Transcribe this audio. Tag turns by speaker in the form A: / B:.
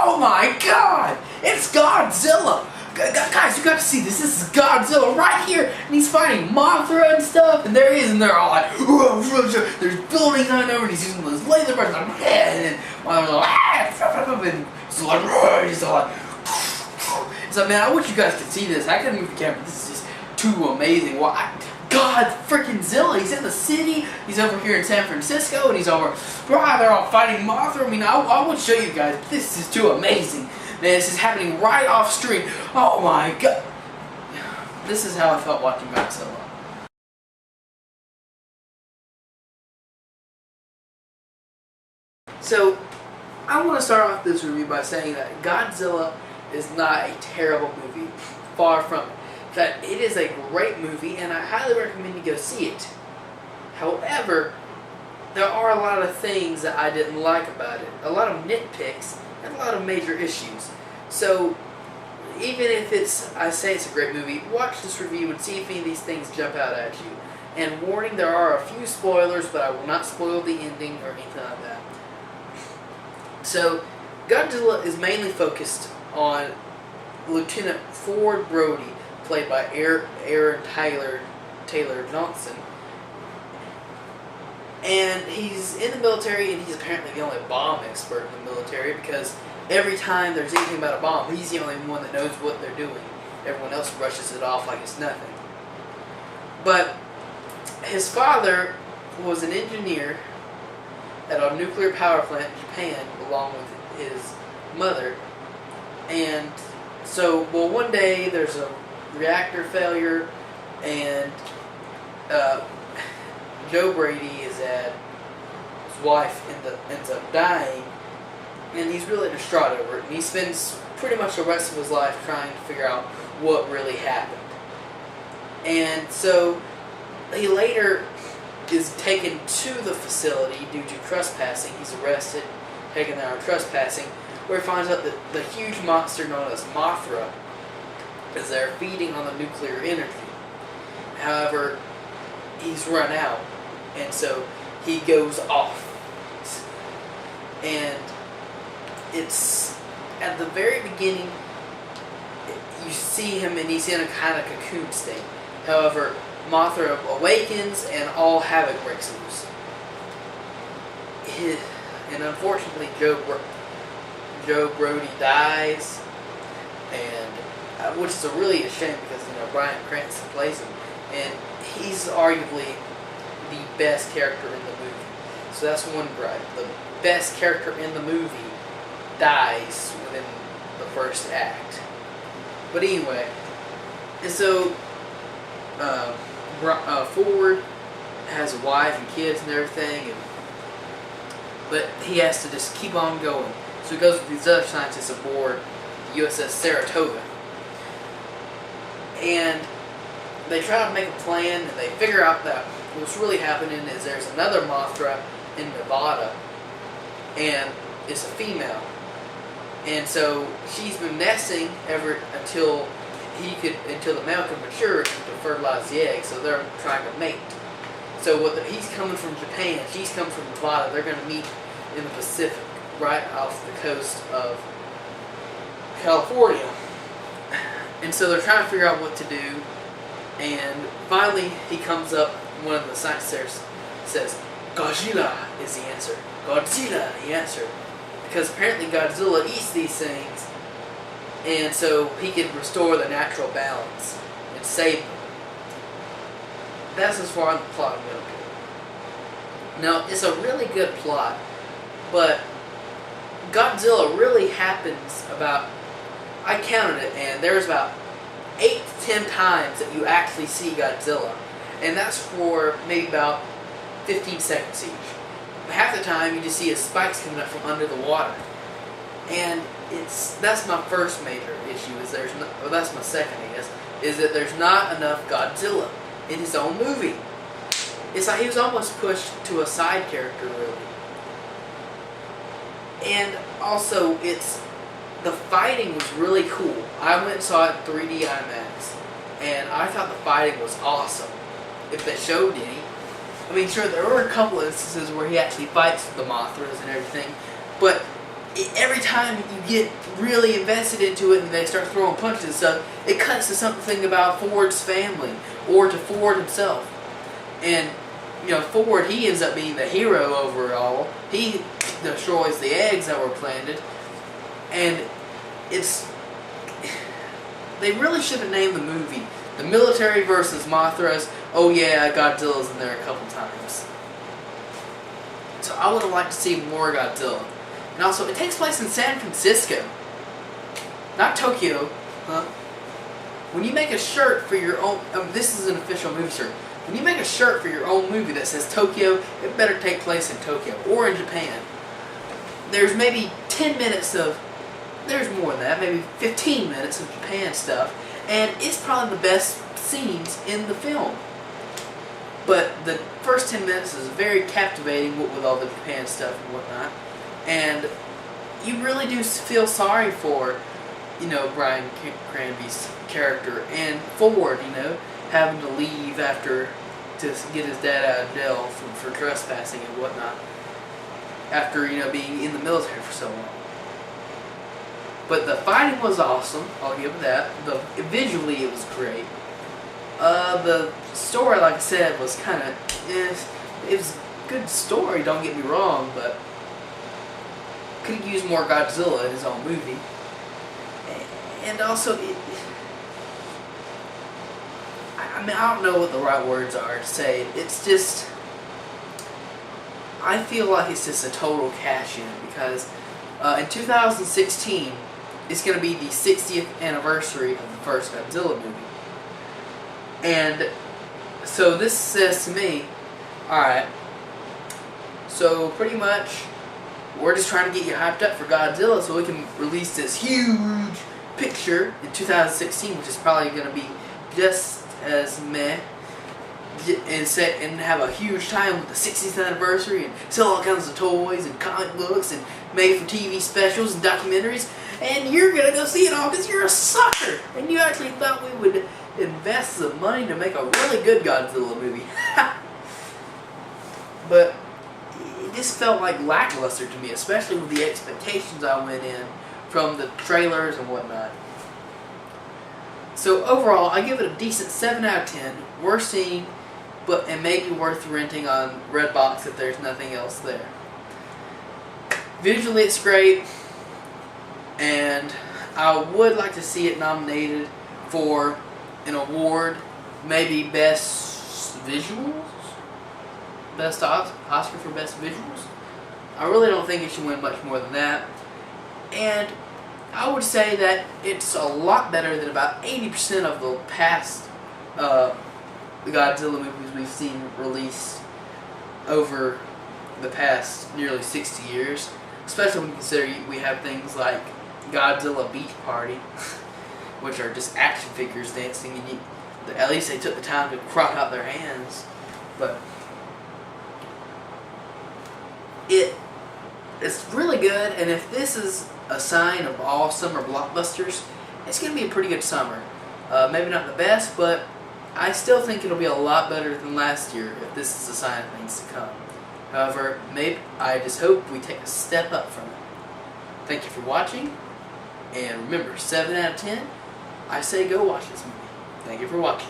A: Oh my god! It's Godzilla! Guys, you got to see this. This is Godzilla right here, and he's fighting Mothra and stuff. And there he is, and they're all like, there's buildings on over, and he's using those laser birds, like, and Mothra's like, and he's like, so man, I wish you guys could see this. I couldn't move the camera. This is just too amazing. Why? God freaking Zilla. He's in the city. He's over here in San Francisco, and he's over. They're all fighting Mothra. I mean, I would show you guys. This is too amazing. Man, this is happening right off screen. Oh my god. This is how I felt watching Godzilla. So, I want to start off this review by saying that Godzilla is not a terrible movie. Far from it. That it is a great movie, and I highly recommend you go see it. However, there are a lot of things that I didn't like about it. A lot of nitpicks. And a lot of major issues. So, even if I say it's a great movie, watch this review and see if any of these things jump out at you. And warning, there are a few spoilers, but I will not spoil the ending or anything like that. So, Godzilla is mainly focused on Lieutenant Ford Brody, played by Aaron Taylor Johnson. And he's in the military, and he's apparently the only bomb expert in the military, because every time there's anything about a bomb, he's the only one that knows what they're doing. Everyone else brushes it off like it's nothing. But his father was an engineer at a nuclear power plant in Japan, along with his mother. And so, well, one day there's a reactor failure, and Joe Brady is at his wife ends up dying, and he's really distraught over it, and he spends pretty much the rest of his life trying to figure out what really happened. And so he later is taken to the facility due to trespassing. He's arrested, taken there on trespassing, where he finds out that the huge monster known as Mothra is there feeding on the nuclear energy. However, he's run out, and so he goes off. And it's at the very beginning, you see him and he's in a kind of cocoon state. However, Mothra awakens and all havoc breaks loose. And unfortunately, Joe Brody dies, and which is really a shame because Bryan Cranston plays him, and he's arguably the best character in the movie. So that's one gripe. The best character in the movie dies within the first act. But anyway, and so Ford has a wife and kids and everything, but he has to just keep on going. So he goes with these other scientists aboard the USS Saratoga. And they try to make a plan, and they figure out that what's really happening is there's another Mothra in Nevada, and it's a female. And so she's been nesting until the male can mature to fertilize the egg. So they're trying to mate. So he's coming from Japan, she's coming from Nevada. They're going to meet in the Pacific, right off the coast of California. And so they're trying to figure out what to do. And finally, he comes up. One of the scientists says, "Godzilla is the answer. Godzilla, the answer." Because apparently Godzilla eats these things, and so he can restore the natural balance and save them. That's as far as the plot I'm going to go. Now, it's a really good plot, but Godzilla really happens about, I counted it, and there's about 8 to 10 times that you actually see Godzilla. And that's for maybe about 15 seconds each. Half the time you just see his spikes coming up from under the water. And that's my first major issue, that's my second, I guess, is that there's not enough Godzilla in his own movie. It's like he was almost pushed to a side character, really. And also, the fighting was really cool. I went and saw it in 3D IMAX, and I thought the fighting was awesome. If they showed any. I mean, sure, there were a couple instances where he actually fights the Mothras and everything, but every time you get really invested into it and they start throwing punches and stuff, it cuts to something about Ford's family or to Ford himself. And you know, Ford, he ends up being the hero overall. He destroys the eggs that were planted, and they really should have named the movie The Military versus Mothra's. Oh yeah, Godzilla's in there a couple times. So I would have liked to see more Godzilla. And also, it takes place in San Francisco, not Tokyo. Huh? When you make a shirt for your own, this is an official movie shirt. When you make a shirt for your own movie that says Tokyo, it better take place in Tokyo or in Japan. There's maybe 10 minutes of, there's more than that, maybe 15 minutes of Japan stuff, and it's probably the best scenes in the film. But the first 10 minutes is very captivating with all the Japan stuff and whatnot. And you really do feel sorry for, you know, Brian Cranby's character and Ford, you know, having to leave after to get his dad out of jail for trespassing and whatnot. After, you know, being in the military for so long. But the fighting was awesome, I'll give it that. Visually it was great. The story, like I said, was kind of, it was a good story, don't get me wrong, but could have used more Godzilla in his own movie. And also, I mean, I don't know what the right words are to say. It's just, I feel like it's just a total cash-in because in 2016, it's going to be the 60th anniversary of the first Godzilla movie. And so this says to me, alright, so pretty much we're just trying to get you hyped up for Godzilla so we can release this huge picture in 2016, which is probably going to be just as meh, and have a huge time with the 60th anniversary and sell all kinds of toys and comic books and made-for-TV specials and documentaries, and you're going to go see it all because you're a sucker and you actually thought we would invest some money to make a really good Godzilla movie. But it just felt like lackluster to me, especially with the expectations I went in from the trailers and whatnot. So overall, I give it a decent 7 out of 10. Worth seeing, and maybe worth renting on Redbox if there's nothing else there. Visually, it's great, and I would like to see it nominated for an award, maybe Best Visuals? Best Oscar for Best Visuals? I really don't think it should win much more than that. And I would say that it's a lot better than about 80% of the past Godzilla movies we've seen released over the past nearly 60 years. Especially when you consider we have things like Godzilla Beach Party, which are just action figures dancing, and at least they took the time to crop out their hands. But it's really good, and if this is a sign of all summer blockbusters, it's going to be a pretty good summer. Maybe not the best, but I still think it'll be a lot better than last year if this is a sign of things to come. However, I just hope we take a step up from it. Thank you for watching, and remember, 7 out of 10, I say go watch this movie. Thank you for watching.